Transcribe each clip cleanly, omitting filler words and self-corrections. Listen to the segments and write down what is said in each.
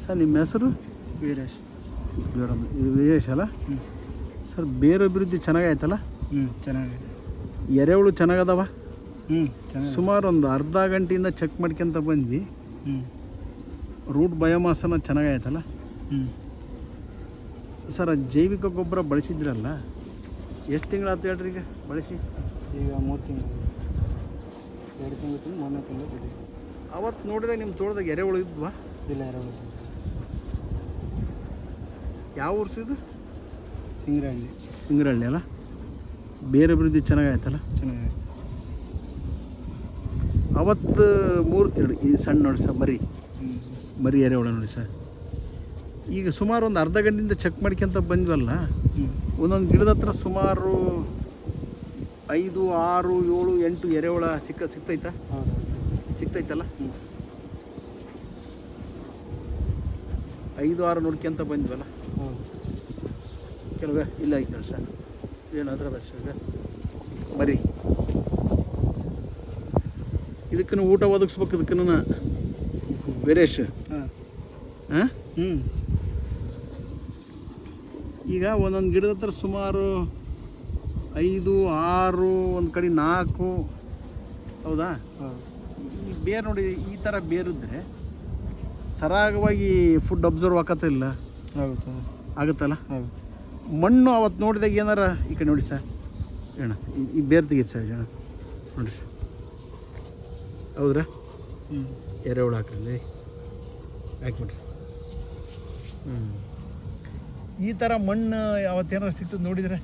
Sir ನಿಮ್ಮ ಹೆಸರು? ವೀರೇಶ್. ವೀರೇಶ್ ಅಲ್ಲ ಸರ್? ಬೇರು ಅಭಿವೃದ್ಧಿ ಚೆನ್ನಾಗಾಯ್ತಲ್ಲ? ಚೆನ್ನಾಗಿದೆ. ಎರೆಹುಳು ಚೆನ್ನಾಗದವ? ಚೆನ್ನಾಗಿ. ಸುಮಾರು ಒಂದು ಅರ್ಧ ಗಂಟೆಯಿಂದ ಚೆಕ್ ಮಾಡ್ಕೊಂತ ಬಂದ್ವಿ. ರೂಟ್ ಬಯೋಮಾಸನ ಚೆನ್ನಾಗಾಯ್ತಲ್ಲ ಸರ್? ಜೈವಿಕ ಗೊಬ್ಬರ ಬಳಸಿದ್ರಲ್ಲ, ಎಷ್ಟು ತಿಂಗಳಾಯ್ತು ಹೇಳ್ರಿ ಈಗ ಬಳಸಿ? ಈಗ 3 ತಿಂಗಳು, 2 ತಿಂಗಳು, 3ನೇ ತಿಂಗಳು ಬಿಡಿ. ಅವತ್ತು ನೋಡಿದ್ರೆ ನಿಮ್ಮ ತೋಟದಾಗ ಎರೆಹುಳು ಇದ್ವಾ? ಇಲ್ಲ, ಎರೆಹುಳು. ಯಾವ ಊರು ಇದು? ಸಿಂಗರಹಳ್ಳಿ. ಸಿಂಗರಹಳ್ಳಿ ಅಲ್ಲ? ಬೇರೆ ಅಭಿವೃದ್ಧಿ ಚೆನ್ನಾಗಾಯ್ತಲ್ಲ? ಚೆನ್ನಾಗಿದೆ. ಅವತ್ತು 2 ಈ ಸಣ್ಣ ನೋಡಿ ಸರ್, ಮರಿ ಎರೆಹುಳು ನೋಡಿ ಸರ್. ಈಗ ಸುಮಾರು ಒಂದು ಅರ್ಧ ಗಂಟೆಯಿಂದ ಚೆಕ್ ಮಾಡ್ಕೊಂತ ಬಂದ್ವಲ್ಲ, ಒಂದೊಂದು ಗಿಡದ ಹತ್ರ ಸುಮಾರು 5, 6, 7, 8 ಎರೆಹುಳ ಸಿಗ್ತೈತಾ? ಸಿಗ್ತೈತಲ್ಲ? 5, 6 ನೋಡ್ಕೊಂತ ಬಂದ್ವಲ್ಲ. ಕೆಲವೇ ಇಲ್ಲ ಐತೆ ನೋಡಿ ಸರ್. ಏನು ಅದರ ಬಸ್ ಮರಿ. ಇದಕ್ಕೂ ಊಟ ಒದಗಿಸ್ಬೇಕು. ಇದಕ್ಕೂ ವೀರೇಶ್. ಹಾಂ, ಈಗ ಒಂದೊಂದು ಗಿಡದ ಹತ್ರ ಸುಮಾರು 5, 6, ಒಂದು ಕಡೆ 4. ಹೌದಾ? ಈ ಬೇರು ನೋಡಿ, ಈ ಥರ ಬೇರಿದ್ರೆ ಸರಾಗವಾಗಿ ಫುಡ್ ಅಬ್ಸರ್ವ್ ಆಗತ್ತಿಲ್ಲ? ಆಗುತ್ತಲ್ಲ? ಮಣ್ಣು ಅವತ್ತು ನೋಡಿದಾಗ ಏನಾರ ಈ ಕಡೆ ನೋಡಿ ಸರ್, ಹೇಳ ಈ ಬೇರು ತೆಗೀರಿ ಸರ್, ಹೇಳ ನೋಡಿ ಸರ್. ಹೌದ್ರಾ? ಎರೆಹುಳು ಹಾಕ್ರಿ, ಹಾಕ್ಬಿಡ್ರಿ. ಈ ಥರ ಮಣ್ಣು ಅವತ್ತೇನಾರು ಸಿಗ್ತದೆ ನೋಡಿದರೆ?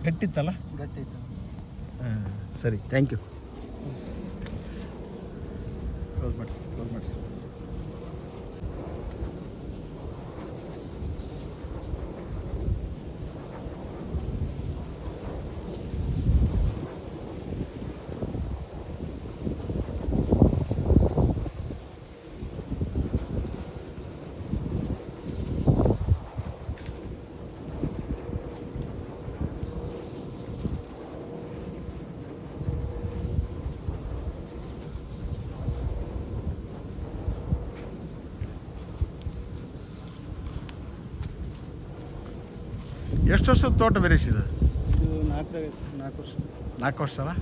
ಗಟ್ಟಿತ್ತಲ್ಲ? ಗಟ್ಟಿ ಇತ್ತು. ಹಾಂ, ಸರಿ, ಥ್ಯಾಂಕ್ ಯು. ಕ್ಲೋಸ್ ಮಾಡಿರಿ. ಎಷ್ಟು ವರ್ಷದ ತೋಟ ವೀರೇಶ್ ಇದು? 4 ವರ್ಷ. 4 ವರ್ಷ ಅಲ್ಲ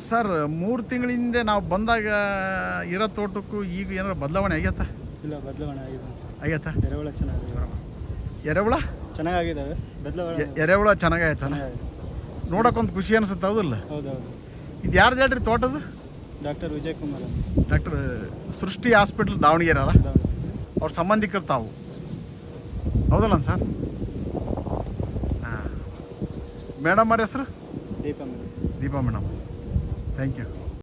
ಸರ್? 3 ತಿಂಗಳ ಹಿಂದೆ ನಾವು ಬಂದಾಗ ಇರೋ ತೋಟಕ್ಕೂ ಈಗ ಏನಾರು ಬದಲಾವಣೆ ಆಗ್ಯತಾ? ಇಲ್ಲ, ಬದಲಾವಣೆ ಆಗಿದೆ ಸರ್. ಆಗ್ಯತಾ? ಎರೆಹುಳ ಚೆನ್ನಾಗಿದೆ. ಎರೆಹುಳ ಚೆನ್ನಾಗಿದ್ದಾವೆ. ಬದಲಾವಣೆ. ಎರೆಹುಳ ಚೆನ್ನಾಗಾಯ್ತಾ? ನೋಡೋಕ್ಕೊಂದು ಖುಷಿ ಅನಿಸುತ್ತೆ, ಹೌದಲ್ಲ? ಹೌದೌದು. ಇದು ಯಾರ್ದು ಹೇಳ್ರಿ ತೋಟದು? ಡಾಕ್ಟರ್ ವಿಜಯ್ ಕುಮಾರ್. ಡಾಕ್ಟರ್ ಸೃಷ್ಟಿ ಹಾಸ್ಪಿಟ್ಲ್, ದಾವಣಗೆರೆ ಅಲ್ಲ? ಅವ್ರ ಸಂಬಂಧಿಕರು ತಾವು, ಹೌದಲ್ಲ ಸರ್? ಹಾಂ. ಮೇಡಮ್ ಅವ್ರ ಹೆಸರು? Deepa madam. Deepa madam. Thank you.